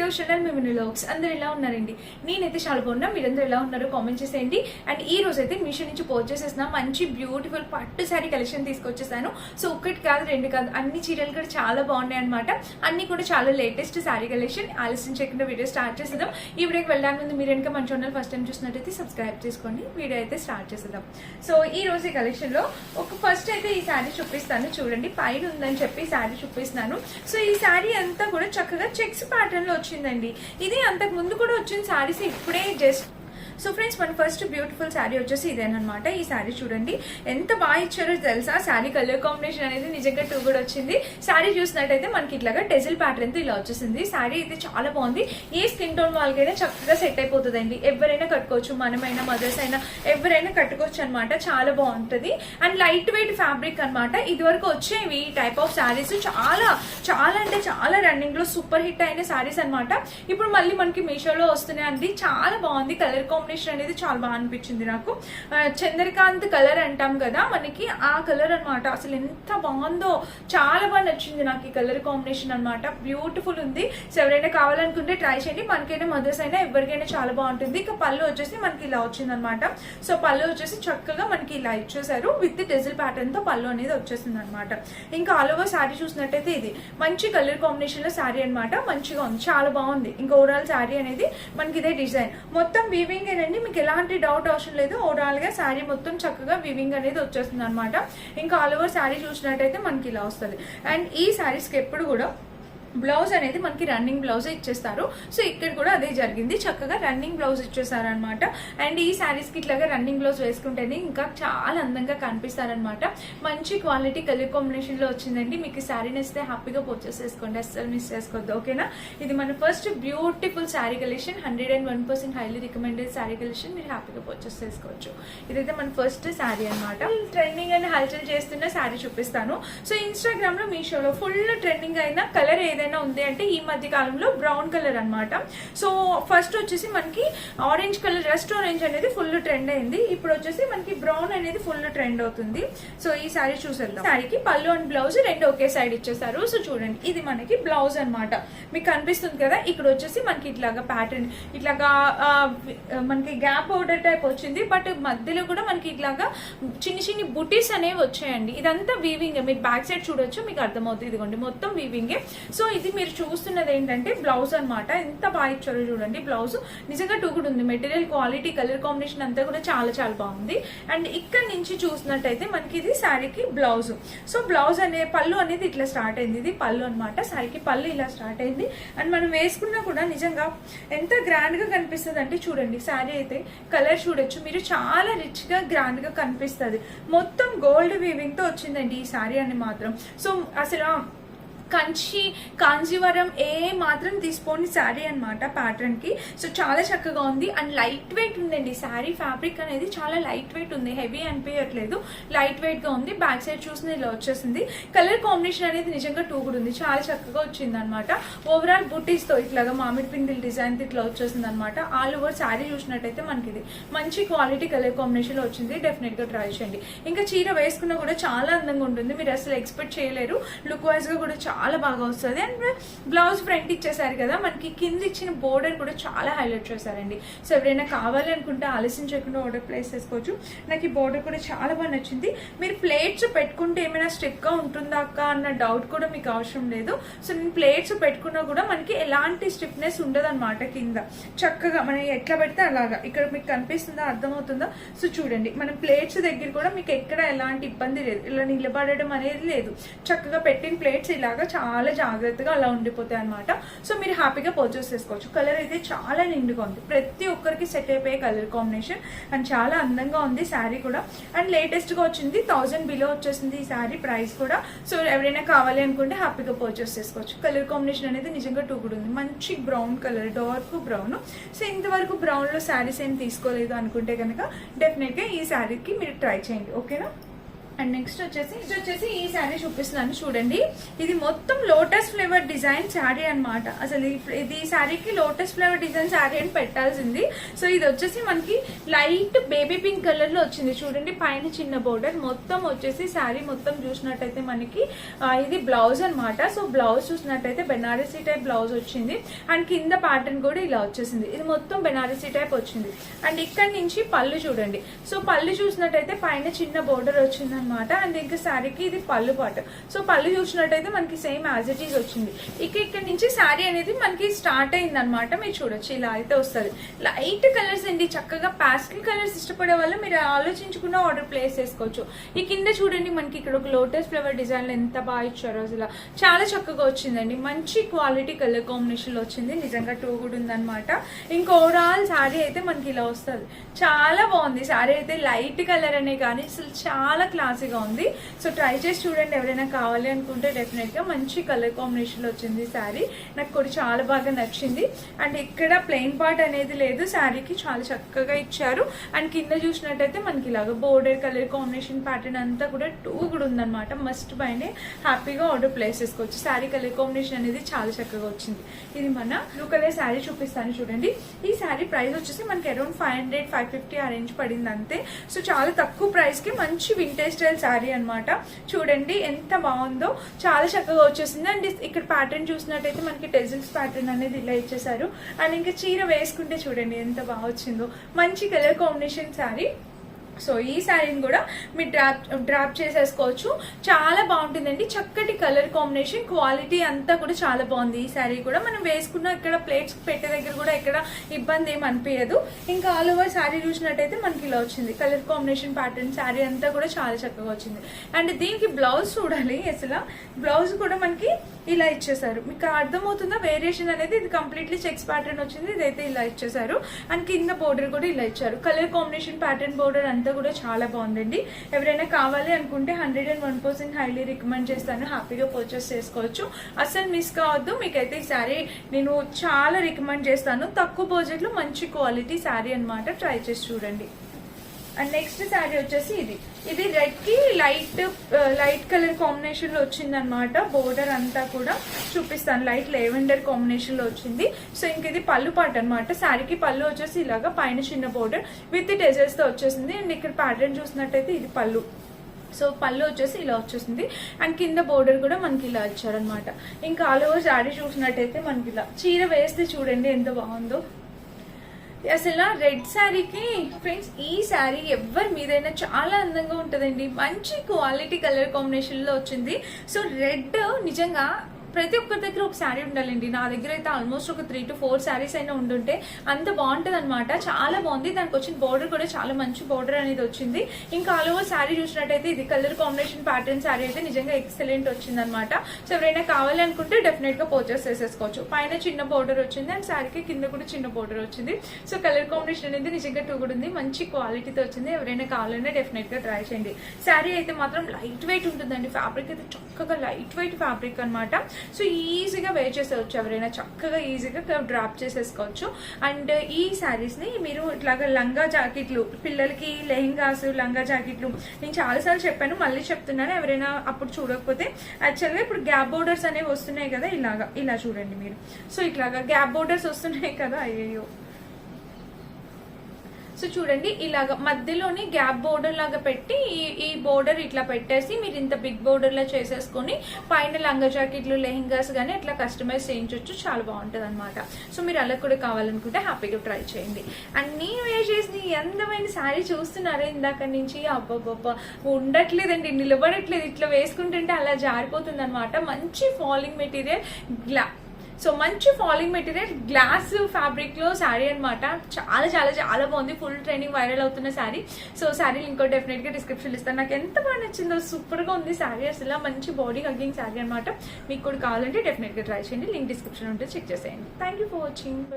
To channel మిమిని vlogs. అందరూ ఎలా ఉన్నారండి? నేనైతే చాలా బాగున్నా. మీరందరూ ఎలా ఉన్నారో కామెంట్ చేసేయండి. అండ్ ఈ రోజు అయితే మీషో నుంచి పర్చేస్ చేసిన మంచి బ్యూటిఫుల్ పట్టు శారీ కలెక్షన్ తీసుకొచ్చేసాను. సో ఒకటి కాదు రెండు కాదు అన్ని చీరలు కూడా చాలా బాగున్నాయి అనమాట. అన్ని కూడా చాలా లేటెస్ట్ శారీ కలెక్షన్. ఆలస్యం చేయకుండా వీడియో స్టార్ట్ చేసేద్దాం. ఈ వీడియోకి వెళ్ళడానికి ముందు మీరు కనుక మన ఛానల్ ఫస్ట్ టైం చూసినట్టయితే సబ్స్క్రైబ్ చేసుకోండి. వీడియో అయితే స్టార్ట్ చేసేద్దాం. సో ఈ రోజు ఈ కలెక్షన్ లో ఫస్ట్ అయితే ఈ శారీ చూపిస్తాను. చూడండి, పైన ఉందని చెప్పి శారీ చూపిస్తున్నాను. సో ఈ శారీ అంతా కూడా చక్కగా చెక్స్ ప్యాటర్న్ లో వచ్చిందండి. ఇది అంతకు ముందు కూడా వచ్చిన శారీస్ ఇప్పుడే జస్ట్. సో ఫ్రెండ్స్, మన ఫస్ట్ బ్యూటిఫుల్ శారీ వచ్చేసి ఇదేనమాట. ఈ శారీ చూడండి ఎంత బాగా ఇచ్చారో తెలుసా. శారీ కలర్ కాంబినేషన్ అనేది నిజంగా టూ కూడా వచ్చింది. శారీ చూసినట్టయితే మనకి ఇట్లాగా టెజిల్ ప్యాటర్న్ తో ఇలా వచ్చేసింది. శారీ అయితే చాలా బాగుంది. ఏ స్కిన్ టోన్ వాళ్ళకైనా చక్కగా సెట్ అయిపోతుందండి. ఎవరైనా కట్టుకోవచ్చు, మనమైనా మదర్స్ అయినా ఎవరైనా కట్టుకోవచ్చు అనమాట. చాలా బాగుంటది అండ్ లైట్ వెయిట్ ఫ్యాబ్రిక్ అనమాట. ఇది వరకు వచ్చేవి ఈ టైప్ ఆఫ్ శారీస్ చాలా చాలా అంటే చాలా రన్నింగ్ లో సూపర్ హిట్ అయిన శారీస్ అనమాట. ఇప్పుడు మళ్ళీ మనకి మీషోలో వస్తున్నాయండి. చాలా బాగుంది. కలర్ కాంబినేషన్ అనేది చాలా బాగా అనిపించింది నాకు. చంద్రకాంత్ కలర్ అంటాం కదా మనకి, ఆ కలర్ అనమాట. అసలు ఎంత బాగుందో, చాలా బాగా నచ్చింది నాకు ఈ కలర్ కాంబినేషన్ అనమాట. బ్యూటిఫుల్ ఉంది. సో ఎవరైనా కావాలనుకుంటే ట్రై చేయండి. మనకైనా మదర్స్ అయినా ఎవరికైనా చాలా బాగుంటుంది. ఇక పళ్ళు వచ్చేసి మనకి ఇలా వచ్చింది అనమాట. సో పళ్ళు వచ్చేసి చక్కగా మనకి ఇలా ఇచ్చేసారు. విత్ డెజిల్ ప్యాటర్న్ తో పళ్ళు అనేది వచ్చేసింది అనమాట. ఇంకా ఆల్ ఓవర్ శారీ చూసినట్టయితే ఇది మంచి కలర్ కాంబినేషన్ లో శారీ అనమాట. మంచిగా ఉంది, చాలా బాగుంది. ఇంకా ఓవరాల్ శారీ అనేది మనకి ఇదే డిజైన్ మొత్తం వీవింగ్ అండి. మీకు ఎలాంటి డౌట్ అవసరం లేదు. ఓవరాల్ గా శారీ మొత్తం చక్కగా వీవింగ్ అనేది వచ్చేస్తుంది అనమాట. ఇంకా ఆల్ ఓవర్ శారీ చూసినట్టయితే మనకి ఇలా వస్తుంది. అండ్ ఈ శారీస్ కి ఎప్పుడు కూడా బ్లౌజ్ అనేది మనకి రన్నింగ్ బ్లౌజ్ ఇచ్చేస్తారు. సో ఇక్కడ కూడా అదే జరిగింది. చక్కగా రన్నింగ్ బ్లౌజ్ ఇచ్చేసారు అనమాట. అండ్ ఈ శారీస్ కి ఇట్లాగా రన్నింగ్ బ్లౌజ్ వేసుకుంటేనే ఇంకా చాలా అందంగా కనిపిస్తారనమాట. మంచి క్వాలిటీ కలర్ కాంబినేషన్ లో వచ్చిందండి. మీకు ఈ శారీ నచ్చితే హ్యాపీగా పర్చేస్ చేసుకోండి, అస్సలు మిస్ చేసుకోవద్దు. ఓకేనా? ఇది మన first beautiful sari collection. 101% highly recommended sari collection. మీరు హ్యాపీగా పర్చేస్ చేసుకోవచ్చు. ఇదైతే మన ఫస్ట్ శారీ అనమాట. ట్రెండింగ్ అని హల్చల్ చేస్తున్న శారీ చూపిస్తాను. సో ఇన్స్టాగ్రామ్ లో మీషోలో ఫుల్ ట్రెండింగ్ అయిన కలర్ ఏదైనా ఉంది అంటే ఈ మధ్య కాలంలో బ్రౌన్ కలర్ అనమాట. సో ఫస్ట్ వచ్చేసి మనకి ఆరెంజ్ కలర్, రస్ట్ ఆరెంజ్ అనేది ఫుల్ ట్రెండ్ అయింది. ఇప్పుడు వచ్చేసి మనకి బ్రౌన్ అనేది ఫుల్ ట్రెండ్ అవుతుంది. సో ఈ శారీ చూసేద్దాం. శారీకి పళ్ళు అండ్ బ్లౌజ్ రెండు ఒకే సైడ్ ఇచ్చేసారు. సో చూడండి, ఇది మనకి బ్లౌజ్ అనమాట. మీకు కనిపిస్తుంది కదా. ఇక్కడ వచ్చేసి మనకి ఇట్లాగా ప్యాటర్న్ ఇట్లాగా మనకి గ్యాప్ బోర్డర్ టైప్ వచ్చింది. బట్ మధ్యలో కూడా మనకి ఇట్లాగా చిన్ని చిన్ని బుటీస్ అనేవి వచ్చాయండి. ఇదంతా వీవింగ్. మీరు బ్యాక్ సైడ్ చూడొచ్చు, మీకు అర్థమవుతుంది. ఇదిగోండి మొత్తం వీవింగే. సో ఇది మీరు చూస్తున్నది ఏంటంటే బ్లౌజ్ అనమాట. ఎంత బాగా ఇచ్చారో చూడండి. బ్లౌజ్ నిజంగా టూ కూడా ఉంది. మెటీరియల్ క్వాలిటీ, కలర్ కాంబినేషన్ అంతా కూడా చాలా చాలా బాగుంది. అండ్ ఇక్కడ నుంచి చూసినట్టయితే మనకి ఇది శారీకి బ్లౌజ్. సో బ్లౌజ్ అనే పళ్ళు అనేది ఇట్లా స్టార్ట్ అయింది. ఇది పళ్ళు అనమాట. శారీకి పళ్ళు ఇలా స్టార్ట్ అయింది. అండ్ మనం వేసుకున్నా కూడా నిజంగా ఎంత గ్రాండ్ గా కనిపిస్తుంది అంటే చూడండి. శారీ అయితే కలర్ చూడొచ్చు మీరు, చాలా రిచ్ గా గ్రాండ్ గా కనిపిస్తుంది. మొత్తం గోల్డ్ వీవింగ్ తో వచ్చిందండి ఈ శారీ అని మాత్రం. సో అసలు కాంజీవరం ఏ మాత్రం తీసుకోని శారీ అనమాట ప్యాటర్న్ కి. సో చాలా చక్కగా ఉంది అండ్ లైట్ వెయిట్ ఉందండి. శారీ ఫ్యాబ్రిక్ అనేది చాలా లైట్ వెయిట్ ఉంది. హెవీ అనిపించట్లేదు, లైట్ వెయిట్ గా ఉంది. బ్యాక్ సైడ్ చూసిన ఇలా వచ్చేసింది. కలర్ కాంబినేషన్ అనేది నిజంగా టూ కూడా ఉంది. చాలా చక్కగా వచ్చింది అనమాట. ఓవరాల్ బుటీస్ తో ఇట్లాగా మామిడి పిండిల్ డిజైన్ తో ఇట్లా వచ్చేసింది అనమాట. ఆల్ ఓవర్ శారీ చూసినట్టయితే మనకి ఇది మంచి క్వాలిటీ కలర్ కాంబినేషన్ లో వచ్చింది. డెఫినెట్ గా ట్రై చేయండి. ఇంకా చీర వేసుకున్నా కూడా చాలా అందంగా ఉంటుంది. మీరు అసలు ఎక్స్పెక్ట్ చేయలేరు. లుక్ వైజ్ గా కూడా చాలా బాగా వస్తుంది. అండ్ బ్లౌజ్ ఫ్రంట్ ఇచ్చేసారు కదా. మనకి కింద ఇచ్చిన బోర్డర్ కూడా చాలా హైలైట్ చేశారండి. సో ఎవరైనా కావాలి అనుకుంటే ఆలస్యం చేయకుండా ఆర్డర్ ప్లేస్ చేసుకోవచ్చు. నాకు ఈ బోర్డర్ కూడా చాలా బాగా నచ్చింది. మీరు ప్లేట్స్ పెట్టుకుంటే ఏమైనా స్టిక్ గా ఉంటుందా అక్క అన్న డౌట్ కూడా మీకు అవసరం లేదు. సో నేను ప్లేట్స్ పెట్టుకున్నా కూడా మనకి ఎలాంటి స్టిఫ్నెస్ ఉండదు అనమాట. కింద చక్కగా మనం ఎట్లా పెడితే అలాగా. ఇక్కడ మీకు కనిపిస్తుందా, అర్థమవుతుందా? సో చూడండి, మనం ప్లేట్స్ దగ్గర కూడా మీకు ఎక్కడ ఎలాంటి ఇబ్బంది లేదు. ఇలా నిలబడడం అనేది లేదు. చక్కగా పెట్టిన ప్లేట్స్ ఇలాగా చాలా జాగ్రత్తగా అలా ఉండిపోతాయి అనమాట. సో మీరు హ్యాపీగా పర్చేస్ చేసుకోవచ్చు. కలర్ అయితే చాలా నిండుగా ఉంది. ప్రతి ఒక్కరికి సెట్ అయిపోయే కలర్ కాంబినేషన్ అండ్ చాలా అందంగా ఉంది శారీ కూడా. అండ్ లేటెస్ట్ గా వచ్చింది. 1000 బిలో వచ్చేసింది ఈ శారీ ప్రైస్ కూడా. సో ఎవరైనా కావాలి అనుకుంటే హ్యాపీగా పర్చేస్ చేసుకోవచ్చు. కలర్ కాంబినేషన్ అనేది నిజంగా టూ కూడా ఉంది. మంచి brown colour, dark brown. So ఇంతవరకు బ్రౌన్ లో శారీస్ ఏం తీసుకోలేదు అనుకుంటే కనుక డెఫినెట్ గా ఈ శారీకి మీరు ట్రై చేయండి. ఓకేనా? అండ్ నెక్స్ట్ వచ్చేసి ఈ శారీ చూపిస్తున్నాను చూడండి. ఇది మొత్తం లోటస్ ఫ్లేవర్ డిజైన్ శారీ అన్నమాట. అసలు ఇది శారీకి లోటస్ ఫ్లేవర్ డిజైన్ శారీ అని పెట్టాల్సింది. సో ఇది వచ్చేసి మనకి లైట్ బేబీ పింక్ కలర్ లో వచ్చింది చూడండి. పైన చిన్న బోర్డర్ మొత్తం వచ్చేసి శారీ మొత్తం చూసినట్టయితే మనకి ఇది బ్లౌజ్ అన్నమాట. సో బ్లౌజ్ చూసినట్టయితే బెనారసీ టైప్ బ్లౌజ్ వచ్చింది. అండ్ కింద ప్యాటర్న్ కూడా ఇలా వచ్చేసింది. ఇది మొత్తం బెనారసీ టైప్ వచ్చింది. అండ్ ఇక్కడ నుంచి పళ్ళు చూడండి. సో పళ్ళు చూసినట్టయితే పైన చిన్న బోర్డర్ వచ్చింది అనమాట. అండ్ ఇంకా శారీకి ఇది పళ్ళు పాట. సో పళ్ళు చూసినట్టయితే మనకి సేమ్ యాజ్ ఇట్ ఈజ్ వచ్చింది. ఇక్కడ నుంచి శారీ అనేది మనకి స్టార్ట్ అయింది అనమాట. మీరు చూడొచ్చు ఇలా అయితే వస్తుంది. లైట్ కలర్స్ అండి, చక్కగా పాస్టల్ కలర్స్ ఇష్టపడే వల్ల మీరు ఆలోచించకుండా ఆర్డర్ ప్లేస్ చేసుకోవచ్చు. ఈ కింద చూడండి మనకి ఇక్కడ ఒక లోటస్ ఫ్లవర్ డిజైన్ లో ఎంత బాగా ఇచ్చారో అసలు చాలా చక్కగా వచ్చిందండి. మంచి క్వాలిటీ కలర్ కాంబినేషన్ లో వచ్చింది. నిజంగా టూ కూడా ఉందన్నమాట. ఇంకా ఓవరాల్ శారీ అయితే మనకి ఇలా వస్తుంది. చాలా బాగుంది శారీ అయితే. లైట్ కలర్ అనే కానీ అసలు చాలా క్లాసీగా ఉంది. సో ట్రై చేసి చూడండి. ఎవరైనా కావాలి అనుకుంటే డెఫినెట్ గా మంచి కలర్ కాంబినేషన్ లో వచ్చింది శారీ. నాకు కూడా చాలా బాగా నచ్చింది. అండ్ ఇక్కడ ప్లెయిన్ పార్ట్ అనేది లేదు శారీకి, చాలా చక్కగా ఇచ్చారు. అండ్ కింద చూసినట్టయితే మనకి ఇలాగా బోర్డర్ కలర్ కాంబినేషన్ ప్యాటర్న్ అంతా కూడా టూ కూడా ఉందన్నమాట. మస్ట్ బైనే హ్యాపీగా ఆర్డర్ ప్లేస్ చేసుకోవచ్చు. శారీ కలర్ కాంబినేషన్ అనేది చాలా చక్కగా వచ్చింది. ఇది మన బ్లూ కలర్ శారీ చూపిస్తాను చూడండి. ఈ శారీ ప్రైస్ వచ్చేసి మనకి అరౌండ్ 500-550 ఆ రేంజ్ పడింది అంతే. సో చాలా తక్కువ ప్రైస్ కి మంచి వింటేజ్ స్టైల్ శారీ అన్నమాట. చూడండి ఎంత బాగుందో, చాలా చక్కగా వచ్చేసింది. అండ్ ఇక్కడ ప్యాటర్న్ చూసినట్టయితే మనకి టెజిల్స్ ప్యాటర్న్ అనేది ఇలా ఇచ్చేసారు. అండ్ ఇంకా చీర వేసుకుంటే చూడండి ఎంత బాగా వచ్చిందో. మంచి కలర్ కాంబినేషన్ శారీ. సో ఈ శారీని కూడా మీరు డ్రాప్ చేసేసుకోవచ్చు. చాలా బాగుంటుందండి. చక్కటి కలర్ కాంబినేషన్, క్వాలిటీ అంతా కూడా చాలా బాగుంది. ఈ శారీ కూడా మనం వేసుకున్న ఇక్కడ ప్లేట్స్ పెట్టే దగ్గర కూడా ఎక్కడ ఇబ్బంది ఏమి అనిపించదు. ఇంకా ఆల్ ఓవర్ శారీ చూసినట్టయితే మనకి ఇలా వచ్చింది. కలర్ కాంబినేషన్ ప్యాటర్న్ శారీ అంతా కూడా చాలా చక్కగా వచ్చింది. అండ్ దీనికి బ్లౌజ్ చూడాలి. అసలు బ్లౌజ్ కూడా మనకి ఇలా ఇచ్చేసారు. మీకు అర్థమవుతుందా వేరియేషన్ అనేది? ఇది కంప్లీట్లీ చెక్స్ ప్యాటర్న్ వచ్చింది. ఇదైతే ఇలా ఇచ్చేసారు. అండ్ కింద బోర్డర్ కూడా ఇలా ఇచ్చారు. కలర్ కాంబినేషన్ ప్యాటర్న్ బోర్డర్ అంతా కూడా చాలా బాగుందండి. ఎవరైనా కావాలి అనుకుంటే 101% హైలీ రికమెండ్ చేస్తాను. హ్యాపీగా పర్చేస్ చేసుకోవచ్చు. అసలు మిస్ కావద్దు. మీకైతే ఈ శారీ నేను చాలా రికమెండ్ చేస్తాను. తక్కువ బడ్జెట్ లో మంచి క్వాలిటీ శారీ అన్నమాట. ట్రై చేసి చూడండి. అండ్ నెక్స్ట్ శారీ వచ్చేసి ఇది రెడ్ కి లైట్ కలర్ కాంబినేషన్ లో వచ్చింది అనమాట. బోర్డర్ అంతా కూడా చూపిస్తాను. లైట్ లెవెండర్ కాంబినేషన్ లో వచ్చింది. సో ఇంక ఇది పళ్ళు పాట అనమాట. శారీకి పళ్ళు వచ్చేసి ఇలాగా పైన చిన్న బోర్డర్ విత్ టెజల్స్ తో వచ్చేసింది. అండ్ ఇక్కడ ప్యాటర్న్ చూసినట్టయితే ఇది పళ్ళు. సో పళ్ళు వచ్చేసి ఇలా వచ్చేసింది. అండ్ కింద బోర్డర్ కూడా మనకి ఇలా ఇచ్చారనమాట. ఇంకా ఆల్ ఓవర్ శారీ చూసినట్టయితే మనకి ఇలా చీర వేస్తే చూడండి ఎంత బాగుందో. అసలు రెడ్ శారీకి ఫ్రెండ్స్ ఈ శారీ ఎవరి మీదైనా చాలా అందంగా ఉంటుందండి. మంచి క్వాలిటీ కలర్ కాంబినేషన్ లో వచ్చింది. సో రెడ్ నిజంగా ప్రతి ఒక్కరి దగ్గర ఒక శారీ ఉండాలండి. నా దగ్గర అయితే ఆల్మోస్ట్ ఒక 3 to 4 శారీస్ అయినా ఉండుంటే అంత బాగుంటది అనమాట. చాలా బాగుంది. దానికి వచ్చిన బోర్డర్ కూడా చాలా మంచి బోర్డర్ అనేది వచ్చింది. ఇంకా ఆల్ ఓవర్ శారీ చూసినట్టయితే ఇది కలర్ కాంబినేషన్ ప్యాటర్న్ శారీ అయితే నిజంగా ఎక్సలెంట్ వచ్చింది అనమాట. సో ఎవరైనా కావాలి అనుకుంటే డెఫినెట్ గా పర్చేస్ చేసేసుకోవచ్చు. పైన చిన్న బోర్డర్ వచ్చింది అండ్ శారీకి కింద కూడా చిన్న బోర్డర్ వచ్చింది. సో కలర్ కాంబినేషన్ అనేది నిజంగా టూ కూడా ఉంది. మంచి క్వాలిటీతో వచ్చింది. ఎవరైనా కావాలన్నా డెఫినెట్ గా ట్రై చేయండి. శారీ అయితే మాత్రం లైట్ వెయిట్ ఉంటుందండి. ఫ్యాబ్రిక్ అయితే చక్కగా లైట్ వెయిట్ ఫ్యాబ్రిక్ అనమాట. సో ఈజీగా వేర్ చేసేవచ్చు. ఎవరైనా చక్కగా ఈజీగా డ్రాప్ చేసేసుకోవచ్చు. అండ్ ఈ శారీస్ ని మీరు ఇట్లాగా లంగా జాకెట్లు, పిల్లలకి లెహెంగాస్, లంగా జాకెట్లు నేను చాలాసార్లు చెప్పాను, మళ్ళీ చెప్తున్నాను. ఎవరైనా అప్పుడు చూడకపోతే యాక్చువల్గా ఇప్పుడు గ్యాప్ బోర్డర్స్ అనేవి వస్తున్నాయి కదా, ఇలా చూడండి మీరు. సో ఇట్లాగా గ్యాప్ బోర్డర్స్ వస్తున్నాయి కదా, అయ్యో. సో చూడండి ఇలాగా మధ్యలోని గ్యాప్ బోర్డర్ లాగా పెట్టి ఈ బోర్డర్ ఇట్లా పెట్టేసి మీరు ఇంత బిగ్ బోర్డర్ లా చేసేసుకొని పైన లంగా జాకెట్లు, లెహెంగాస్ గానీ అట్లా కస్టమైజ్ చేయించవచ్చు. చాలా బాగుంటది అనమాట. సో మీరు అలా కూడా కావాలనుకుంటే హ్యాపీగా ట్రై చేయండి. అండ్ నేను వేర్ చేసిన అందమైన శారీ చూస్తున్నారే ఇందాక నుంచి, అబ్బబ్బబ్బా ఉండట్లేదండి, నిలబడట్లేదు. ఇట్లా వేసుకుంటుంటే అలా జారిపోతుంది అనమాట. మంచి ఫాలింగ్ మెటీరియల్, సో మంచి ఫాలింగ్ మెటీరియల్ గ్లాస్ ఫ్యాబ్రిక్ లో శారీ అనమాట. చాలా చాలా చాలా బాగుంది. ఫుల్ ట్రెండింగ్ వైరల్ అవుతున్న sari. So sari link definite గా డిస్క్రిప్షన్ ఇస్తాను. నాకు ఎంత బాగా నచ్చిందో, సూపర్ గా ఉంది శారీ. అసలు మంచి బాడీ హగ్గింగ్ శారీ అనమాట. మీకు కూడా కావాలంటే డెఫినెట్ గా ట్రై చేయండి. లింక్ డిస్క్రిప్షన్ ఉంటే చెక్ చేసేయండి. Thank you for watching.